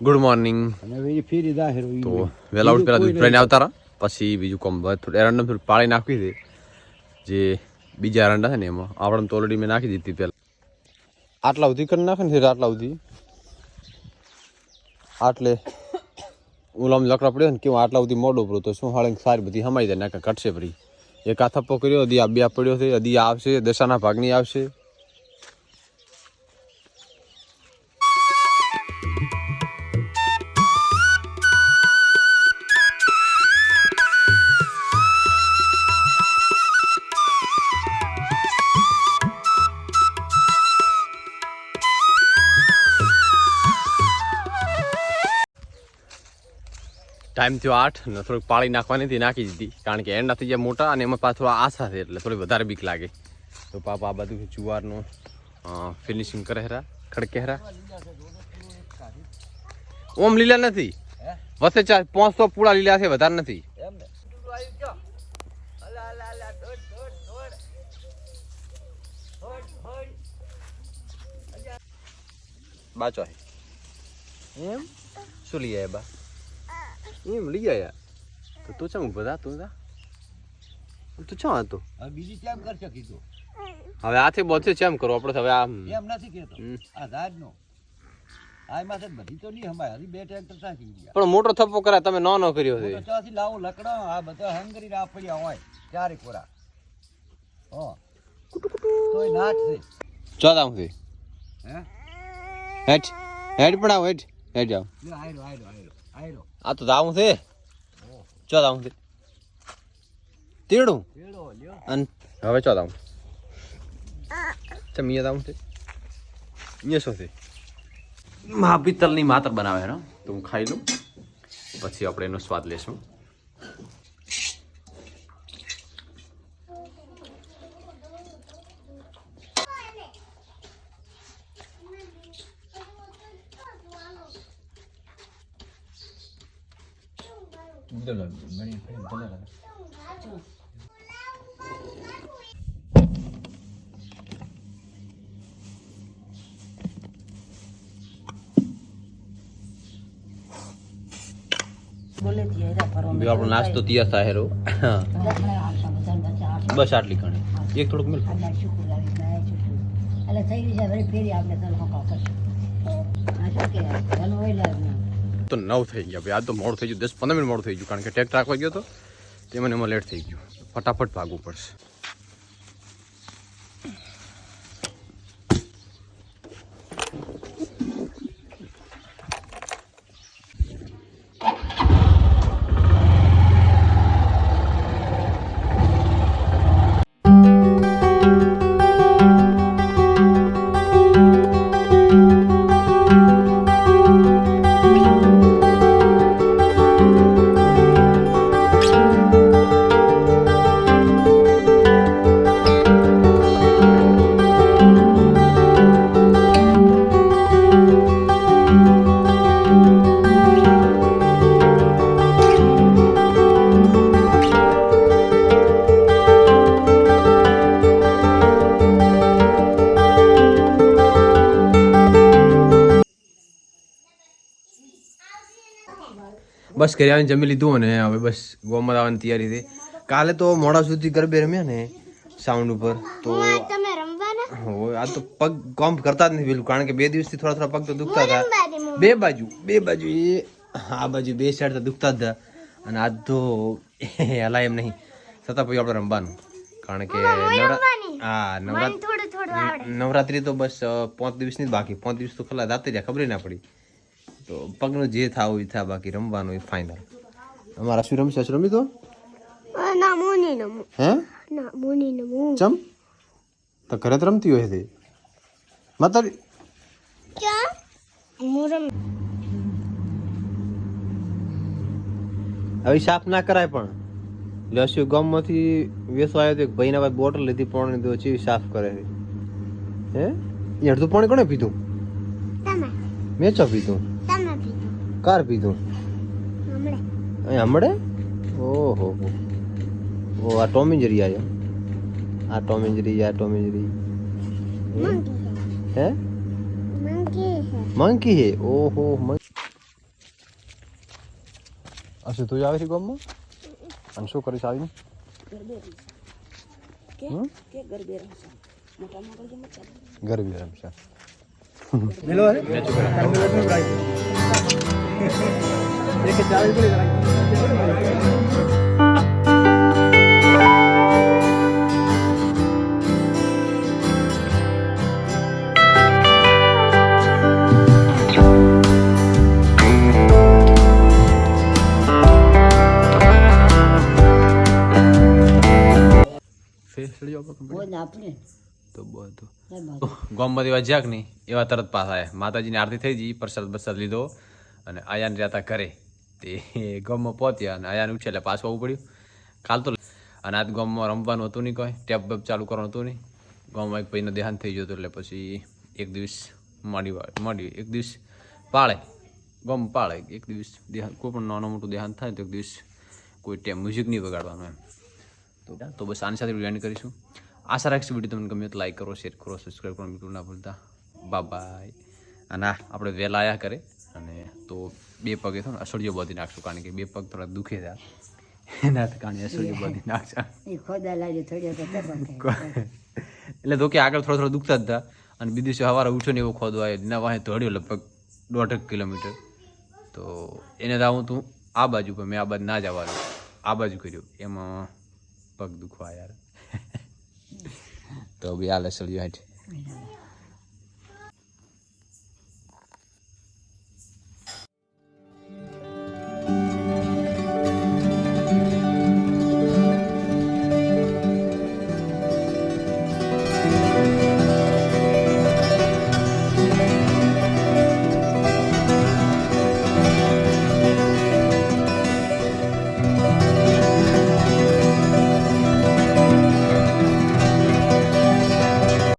Good morning. તો વેલા ઉઠ પેલા દૂધ ભરાઈને આવતા રહા, પછી બીજું કામ થોડું એરંડા થોડું પાળી નાખવી છે. જે બીજા એરંડા છે ને એમાં આપણે તો ઓલરેડી મેં નાખી દીધી પહેલાં. આટલા સુધી કરી નાખે ને આટલા સુધી આટલે ઓલામ લકડા પડ્યો ને કેવું આટલા સુધી મોડો પડ્યો તો શું હાળે સારી બધી હમાઈ જાય નાખે ઘટશે ફરી. એક આ થપ્પો કર્યો, હજી આ બે પડ્યો છે, હજી આવશે દશાના ભાગની આવશે. ટાઈમ થયો 8 ને થોડીક પાળી નાખવાની હતી, નાખી દીધી. કારણ કે એંડા થઈ જાય મોટા અને એમાં પાછા થોડા આછા છે એટલે થોડી વધારે બીક લાગે. તો પાપા આ બધું જુવારનું ફિનિશિંગ કરે હેરા, ખડકે હેરા. ઓમ લીલા નથી, વસે 500 પૂળા લીલા છે, વધારે નથી. બાચો એમ શું લઈ આવ્યા બા? એમ લઈ આયા તો તું ચમ બધા તું ચા હતો બીજી કેમ કરશે કીધું. હવે આથી બોધે ચેમ કરો આપણે. હવે આમ એમ નથી કેતો આ ધાડનો આમાં છે બધી તો નહીં હમાય. હજી 2 ટ્રેક્ટર સાચી ગયા પણ મોટો થપ્પો કરા તમે નો કર્યો છે. તો ચાથી લાવો લકડા આ બધા હંગરી રા પડ્યા હોય ચારે કોરા. હો તોય નાટ છે ચોદામ છે. હે હેડ હેડ પડાવ હેડ હેડ જાવ. લે આયરો આ તો દાવું છે. ચોદામ છે તેડું પેડો લ્યો. અને હવે ચોદામ ચમિયા દાવું છે. અહીંયા શું છે? મા પિત્તલની માતર બનાવે ને, તો હું ખાઈ લઉં પછી આપણે એનો સ્વાદ લેશું. આપણો નાસ્તો તૈયાર થાય હેરો. બસ આટલી ઘણી એક થોડુંક મિલ તો 9 થઈ ગયા ભાઈ. આ તો મોડું થઈ ગયું, 10-15 મિનિટ મોડું થઈ ગયું. કારણ કે ટેક્ટ રાખવા ગયો હતો તેમાં એમાં લેટ થઈ ગયું. ફટાફટ ભાગવું પડશે. બસ ઘરે આવીને જમી લીધું અને હવે બસ ગોમાં આવવાની તૈયારી છે. કાલે તો મોડા સુધી ગરબે રમ્યા ને સાઉન્ડ ઉપર, તો આ તો પગ કોમ્પ કરતા જ નથી બિલકુલ. કારણ કે 2 દિવસથી થોડા પગ તો દુખતા હતા. બે બાજુ એ આ બાજુ 2 સાઈડ તો દુખતા જ હતા. અને આજ તો હલાય એમ નહીં, છતાં પછી આપણે રમવાનું. કારણ કે નવરાત્રી તો બસ 5 દિવસની જ બાકી. 5 દિવસ તો ખલા રાતે જાય ખબર ના પડી. તો પગનું જે થાવું એ થા, બાકી રમવાનું એ ફાઇનલ. અમારા શું રમશે? રમી તો હે ચમ તો ઘરે જ રમતી હોય છે માતા. હવે સાફ ના કરાય પણ લસ્યુ ગામમાંથી વેસવા આવ્યો તો એક ભાઈના ભાઈ બોટલ લીધી પાણી તો ચીવી સાફ કરે છે. હે અડધું પાણી કોણે પીધું? મેં ચો પીધું? કાર પીધું? હમણે? ઓહો ઓ આ ટોમ એન્ડ જેરી આવ્યો. આ ટોમ એન્ડ જેરી હે મંકી હે. ઓહો અસુ તું આવે છે ગામમાં અને શું કરીશ આવીને ગરબી રમશે તો બધું ગોમમાંથી વાજ્યા કે નહીં એવા તરત પાછા આવ્યા માતાજીની આરતી થઈ ગઈ પ્રસાદ બરસાદ લીધો અને આયાને રહેતા ઘરે તે ગામમાં પહોંચ્યા અને આયાને ઉછે એટલે પાછું આવવું પડ્યું કાલ તો અને આજ ગામમાં રમવાનું હતું નહીં કોઈ ટેપ બેપ ચાલુ કરવાનું હતું નહીં ગામમાં એક ભાઈનો દેહાંત થઈ ગયું હતું એટલે પછી એક દિવસ મોડી એક દિવસ પાળે ગામ પાળે એક દિવસ દેહાંત કોઈ પણ નાનું મોટું દેહાંત થાય તો એક દિવસ કોઈ ટેપ મ્યુઝિક નહીં વગાડવાનું એમ તો બસ આની સાથે એન્ડ કરીશું આશા રાખીશું વિડીયો તમને ગમે તો લાઈક કરો શેર કરો સબસ્ક્રાઈબ કરવાનું બિલકુલ ના ભૂલતા બાય અને આપણે વહેલા આવ્યા કરે અને તો 2 પગે તો અસળિયો બાંધી નાખશું કારણ કે 2 પગ થોડા દુખે છે એના કારણે અસળિયો બાંધી નાખશે એટલે તો કે આગળ થોડા દુખતા જ હતા અને બીજું દિવસે સવારે ઉઠ્યો ને એવો ખોદો આવ્યો એના વાહે દોડ્યો લગભગ 1.5 કિલોમીટર તો એને તો હું તું આ બાજુ પર મેં આ બાજુ ના જવાનું આ બાજુ કર્યું એમાં પગ દુખવા યાર તો બી હાલ અસળિયો હાટ